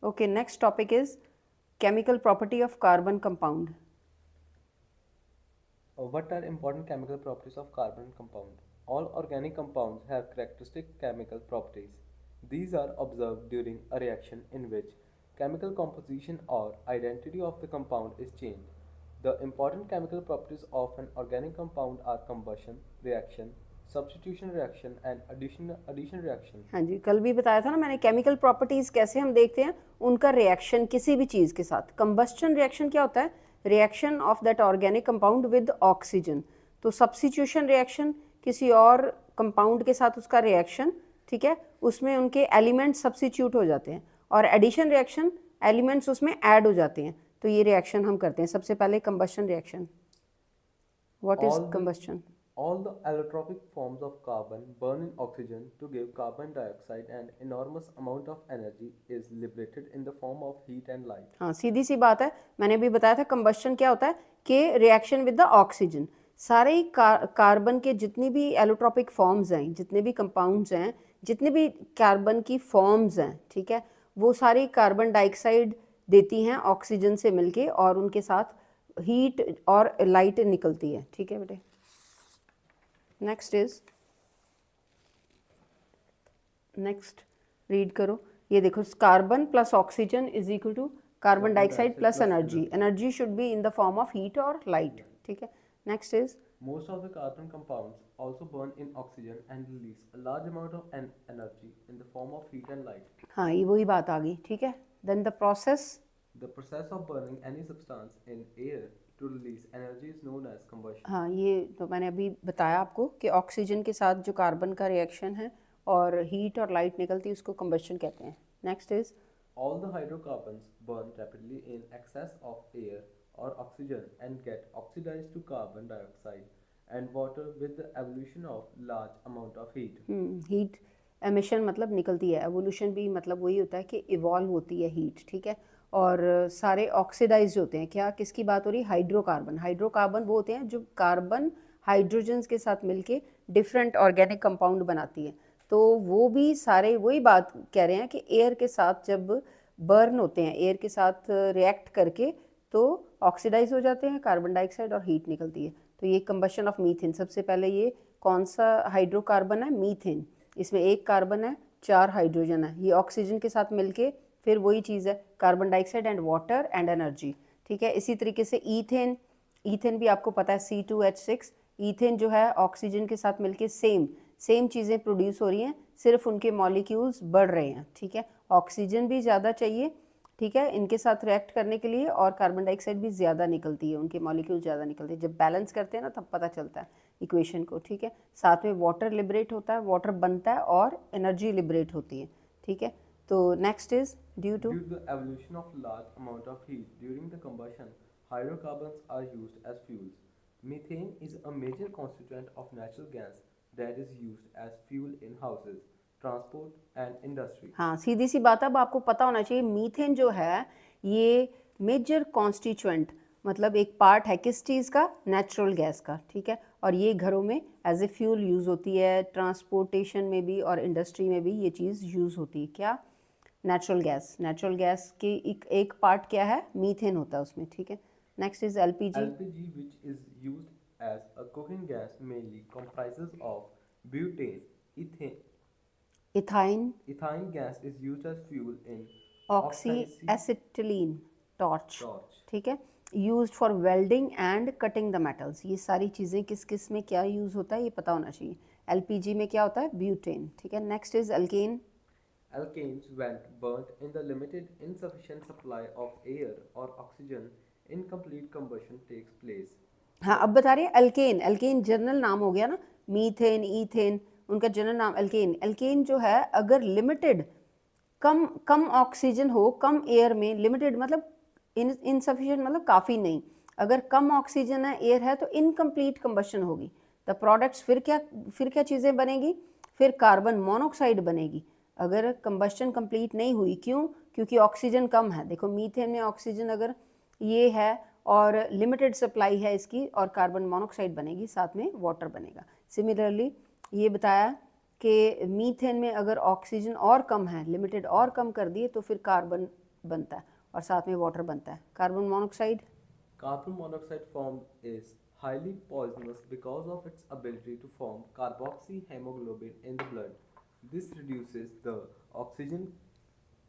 Okay, next topic is chemical property of carbon compound. What are important chemical properties of carbon compound? All organic compounds have characteristic chemical properties. These are observed during a reaction in which chemical composition or identity of the compound is changed. The important chemical properties of an organic compound are combustion reaction, substitution reaction and addition reaction. हाँ जी, कल भी बताया था ना मैंने chemical properties कैसे हम देखते हैं, उनका रिएक्शन किसी भी चीज़ के साथ. कंबस्शन रिएक्शन क्या होता है? Reaction of that organic compound with oxygen. तो सब्स्टिट्यूशन रिएक्शन किसी और कंपाउंड के साथ उसका रिएक्शन, ठीक है, उसमें उनके एलिमेंट्स सब्स्टिट्यूट हो जाते हैं. और एडिशन रिएक्शन, एलिमेंट्स उसमें ऐड हो जाते हैं. तो ये रिएक्शन हम करते हैं. सबसे पहले combustion reaction. What is combustion? All the allotropic forms of carbon burn in oxygen to give carbon dioxide, and enormous amount of energy is liberated in the form of heat and light. हाँ, सीधी सी बात है. मैंने भी बताया था combustion क्या होता है कि रिएक्शन विद द ऑक्सीजन. सारे कार्बन के जितनी भी एलोट्रोपिक फॉर्म्स हैं, जितने भी कंपाउंड्स हैं, जितने भी कार्बन की फॉर्म्स हैं, ठीक है, वो सारी कार्बन डाइऑक्साइड देती हैं ऑक्सीजन से मिलके और उनके साथ हीट और लाइट निकलती है. ठीक है बेटे. नेक्स्ट इज, नेक्स्ट रीड करो. ये देखो, carbon plus oxygen is equal to carbon dioxide plus energy. Energy should be in the form of heat और लाइट. ठीक है. Next is, Most of the carbon compounds also burn in oxygen and release a large amount of energy in the form of heat and light. हाँ, ये वही बात आ गई. ठीक है. Then the process, The process of burning any substance in air to release energy is known as combustion. हाँ, ये तो मैंने अभी बताया आपको कि ऑक्सीजन के साथ जो कार्बन का रिएक्शन है और हीट और लाइट निकलती है उसको कंबस्शन कहते हैं. Next is, All the hydrocarbons burn rapidly in excess of air or oxygen and get oxidized to carbon dioxide and water with the evolution of large amount of heat. Heat emission मतलब निकलती है, evolution भी मतलब वही होता है कि evolve होती है हीट. ठीक है. और सारे ऑक्सीडाइज होते हैं. क्या, किसकी बात हो रही है? हाइड्रोकार्बन. हाइड्रोकार्बन वो होते हैं जो कार्बन हाइड्रोजन्स के साथ मिलके डिफरेंट ऑर्गेनिक कंपाउंड बनाती है. तो वो भी सारे वही बात कह रहे हैं कि एयर के साथ जब बर्न होते हैं, एयर के साथ रिएक्ट करके तो ऑक्सीडाइज हो जाते हैं कार्बन डाइऑक्साइड और हीट निकलती है. तो ये कंबशन ऑफ मीथेन. सबसे पहले ये कौन सा हाइड्रोकार्बन है? मीथेन. इसमें एक कार्बन है, 4 हाइड्रोजन है. ये ऑक्सीजन के साथ मिलके फिर वही चीज़ है, carbon dioxide and water and energy. ठीक है. इसी तरीके से ईथेन. ईथेन भी आपको पता है C2H6. ईथेन जो है ऑक्सीजन के साथ मिलके सेम चीज़ें प्रोड्यूस हो रही हैं, सिर्फ उनके मॉलिक्यूल्स बढ़ रहे हैं. ठीक है. ऑक्सीजन भी ज़्यादा चाहिए, ठीक है, इनके साथ रिएक्ट करने के लिए, और कार्बन डाइऑक्साइड भी ज़्यादा निकलती है, उनके मॉलिक्यूल ज़्यादा निकलते हैं. जब बैलेंस करते हैं ना तब पता चलता है इक्वेशन को. ठीक है. साथ में वाटर लिबरेट होता है, वाटर बनता है और एनर्जी लिबरेट होती है. ठीक है. तो next is, due to Due to the evolution of large amount of heat during the combustion, hydrocarbons are used as fuels. Methane is a major constituent of natural gas that is used as fuel in houses, transport and industry. हाँ, सीधी सी बात है. अब आपको पता होना चाहिए methane जो है ये मेजर कॉन्स्टिट्यूएंट मतलब एक पार्ट है किस चीज़ का? नेचुरल गैस का. ठीक है. और ये घरों में एज ए फ्यूल यूज़ होती है, ट्रांसपोर्टेशन में भी और इंडस्ट्री में भी ये चीज़ यूज़ होती है. क्या? Natural gas. नेचुरल गैस की एक पार्ट क्या है? मीथेन होता है उसमें. ठीक है. Next is LPG. LPG, which is used as a cooking gas, mainly comprises of butane. Ethyne. Ethane gas is used as fuel in oxy acetylene. Torch. torch. ठीक है. Used for welding and cutting the metals. ये सारी चीज़ें किस किस में क्या use होता है ये पता होना चाहिए. LPG में क्या होता है? ब्यूटेन. ठीक है. Next is alkane. Alkanes, when burnt in the limited insufficient supply of air or oxygen, incomplete combustion takes place. हाँ, अब बता रही है अल्केन. अल्केन जनरल नाम हो गया ना. मीथेन, ईथेन, उनका जनरल नाम अल्केन. अल्केन जो है अगर लिमिटेड कम ऑक्सीजन हो, कम एयर में, लिमिटेड मतलब इनसफिशिएंट मतलब काफ़ी नहीं, अगर कम ऑक्सीजन है, एयर है, तो इनकम्प्लीट कंबशन होगी. द प्रोडक्ट्स फिर क्या चीज़ें बनेगी? फिर कार्बन मोनोऑक्साइड बनेगी अगर कंबशन कंप्लीट नहीं हुई. क्यों? क्योंकि ऑक्सीजन कम है. देखो मीथेन में ऑक्सीजन अगर ये है और लिमिटेड सप्लाई है इसकी, और कार्बन मोनोऑक्साइड बनेगी, साथ में वाटर बनेगा. सिमिलरली ये बताया कि मीथेन में अगर ऑक्सीजन और कम है, लिमिटेड और कम कर दिए, तो फिर कार्बन बनता है और साथ में वाटर बनता है। Carbon monoxide, Carbon monoxide formed is highly poisonous because of its ability to form carboxyhemoglobin in the blood. This reduces the oxygen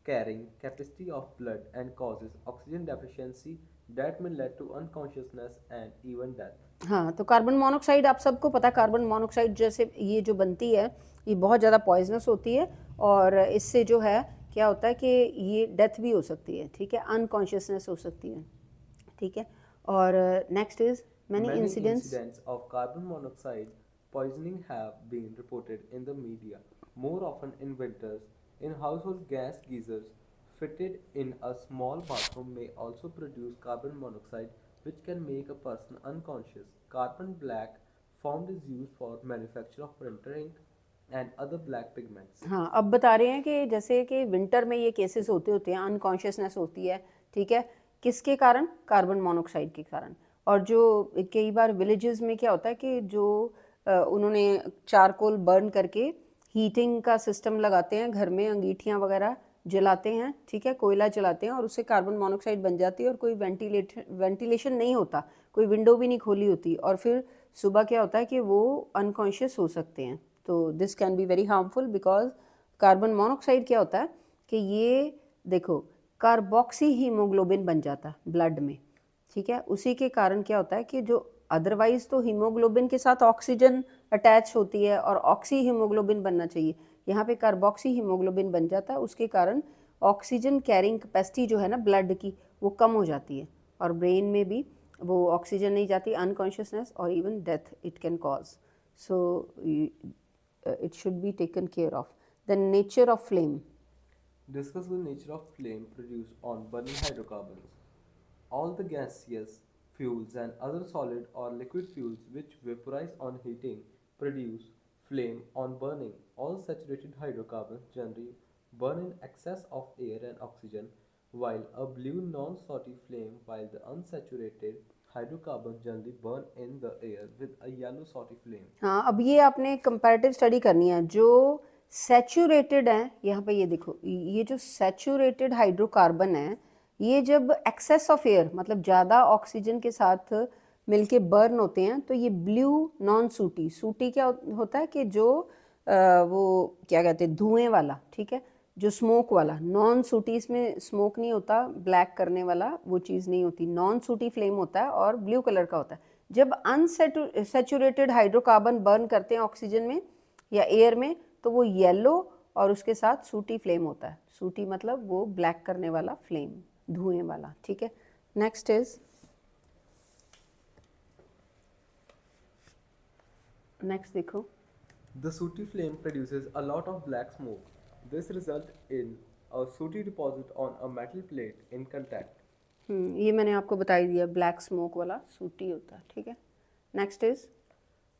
carrying capacity of blood and causes oxygen deficiency that may lead to unconsciousness and even death. हाँ, तो carbon monoxide आप सबको पता है, carbon monoxide जैसे ये जो बनती है ये बहुत ज़्यादा पॉइजनस होती है और इससे जो है क्या होता है कि ये डेथ भी हो सकती है, ठीक है, अनकॉन्शियसनेस हो सकती है, ठीक है। और next is many Many incidents. incidents of carbon monoxide poisoning have been reported in the media, more often in winters. In household gas geysers fitted in a small bathroom may also produce carbon monoxide, which can make a person unconscious. Carbon black formed is used for manufacture of printer ink and other black pigments. हाँ, अब बता रहे हैं कि जैसे कि winter में ये केसेस होते हैं, अनकॉन्शियसनेस होती है, ठीक है, किसके कारण? कार्बन मोनोऑक्साइड के कारण। और जो कई बार विलेजेस में क्या होता है कि जो उन्होंने चारकोल बर्न करके हीटिंग का सिस्टम लगाते हैं घर में, अंगीठियाँ वगैरह जलाते हैं, ठीक है, कोयला जलाते हैं और उससे कार्बन मोनोऑक्साइड बन जाती है और कोई वेंटिलेशन नहीं होता, कोई विंडो भी नहीं खोली होती और फिर सुबह क्या होता है कि वो अनकॉन्शियस हो सकते हैं। तो this can be very harmful because carbon monoxide क्या होता है कि ये देखो कार्बोक्सी हीमोग्लोबिन बन जाता है ब्लड में, ठीक है, उसी के कारण क्या होता है कि जो अदरवाइज तो हीमोग्लोबिन के साथ ऑक्सीजन अटैच होती है और ऑक्सी हीमोग्लोबिन बनना चाहिए, यहाँ पे कार्बोक्सी हीमोग्लोबिन बन जाता है, उसके कारण ऑक्सीजन कैरिंग कैपेसिटी जो है ना ब्लड की वो कम हो जाती है और ब्रेन में भी वो ऑक्सीजन नहीं जाती, अनकॉन्शियसनेस और even death it can cause. So it should be taken care of. The nature of flame. Discuss the nature of flame produced on burning hydrocarbons. All the gaseous fuels and other solid or liquid fuels which vaporize on heating produce flame on burning. All saturated hydrocarbons generally burn in excess of air and oxygen, while a blue non-salty flame, while the unsaturated hydrocarbons generally burn in the air with a yellow salty flame. हाँ, अब ये आपने comparative study करनी है। जो saturated है, यहाँ पे ये देखो, ये जो सैचुरेटेड हाइड्रोकार्बन है ये जब एक्सेस ऑफ एयर मतलब ज़्यादा ऑक्सीजन के साथ मिलके बर्न होते हैं तो ये ब्लू नॉन सूटी, सूटी क्या होता है कि जो वो क्या कहते हैं धुएं वाला, ठीक है, जो स्मोक वाला, नॉन सूटी इसमें स्मोक नहीं होता, ब्लैक करने वाला वो चीज़ नहीं होती, नॉन सूटी फ्लेम होता है और ब्लू कलर का होता है। जब अनसैचुरेटेड हाइड्रोकार्बन बर्न करते हैं ऑक्सीजन में या एयर में तो वो येलो और उसके साथ सूटी फ्लेम होता है। सूटी मतलब वो ब्लैक करने वाला फ्लेम, धुएं वाला, ठीक है। नेक्स्ट इज नेक्स्ट देखो, The sooty flame produces a lot of black smoke. This results in a sooty deposit on a metal plate in contact. ये मैंने आपको बता ही दिया, ब्लैक स्मोक वाला सूटी होता है, ठीक है। Next is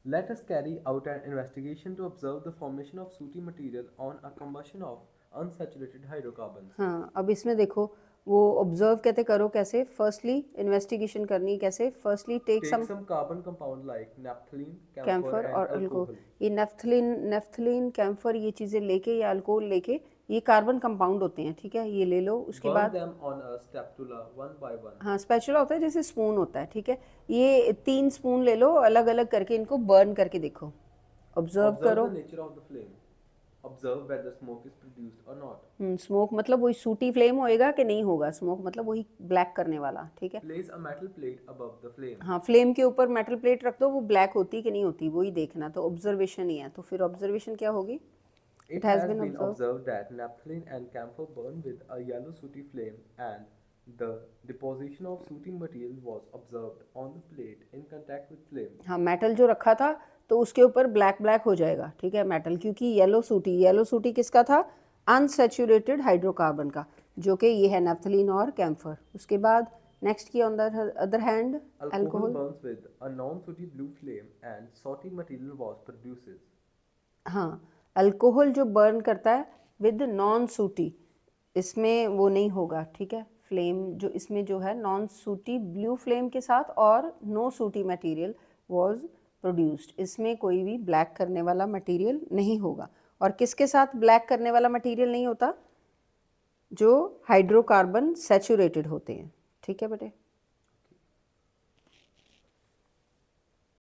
Let us carry out an investigation to observe the formation of sooty material on a combustion of unsaturated hydrocarbons. हाँ, अब इसमें देखो वो ऑब्जर्व कहते करो कैसे, फर्स्टली इन्वेस्टिगेशन करनी कैसे, firstly take Take some carbon compound like naphthalene, camphor camphor and और अल्कोहल, ये नेफ्थलीन कैम्फर ये चीज़ें लेके या अल्कोहल लेके, ये कार्बन कंपाउंड होते हैं, ठीक है, ये ले लो। उसके Burn बाद them on a spatula one by one. हाँ, स्पैचुला होता है जैसे स्पून होता है, ठीक है, ये 3 स्पून ले लो, अलग अलग करके इनको बर्न करके देखो, ऑब्जर्व Observe करो। the nature of the flame. Observe whether smoke is produced or not. Smoke मतलब वही सूटी फ्लेम होएगा कि नहीं होगा, स्मोक मतलब वही ब्लैक करने वाला, ठीक है। Place a metal plate above the flame. हाँ, फ्लेम के ऊपर मेटल प्लेट रख दो, वो ब्लैक होती कि नहीं होती वही देखना, तो ऑब्जर्वेशन ही है। तो फिर ऑब्जर्वेशन क्या होगी? It has been observed that naphthalene and camphor burn with a yellow sooty flame, and the deposition of sooty material was observed on the plate in contact with flame. हाँ, metal जो रखा था तो उसके ऊपर black black हो जाएगा, ठीक है, मेटल, क्योंकि येलो सूटी किसका था? अनसैचुरेटेड हाइड्रोकार्बन का, जो कि ये है नेफ्थलीन और कैम्फर। उसके बाद नेक्स्ट की on the other hand Alcohol burns with a non-sooty blue flame, and salty material was produces. हाँ, अल्कोहल जो बर्न करता है विद नॉन सूटी, इसमें वो नहीं होगा, ठीक है, फ्लेम जो इसमें जो है नॉन सूटी ब्लू फ्लेम के साथ और नो सूटी मटेरियल वाज प्रोड्यूस्ड, इसमें कोई भी ब्लैक करने वाला मटेरियल नहीं होगा। और किसके साथ ब्लैक करने वाला मटेरियल नहीं होता? जो हाइड्रोकार्बन सैचुरेटेड होते हैं। ठीक है बेटे।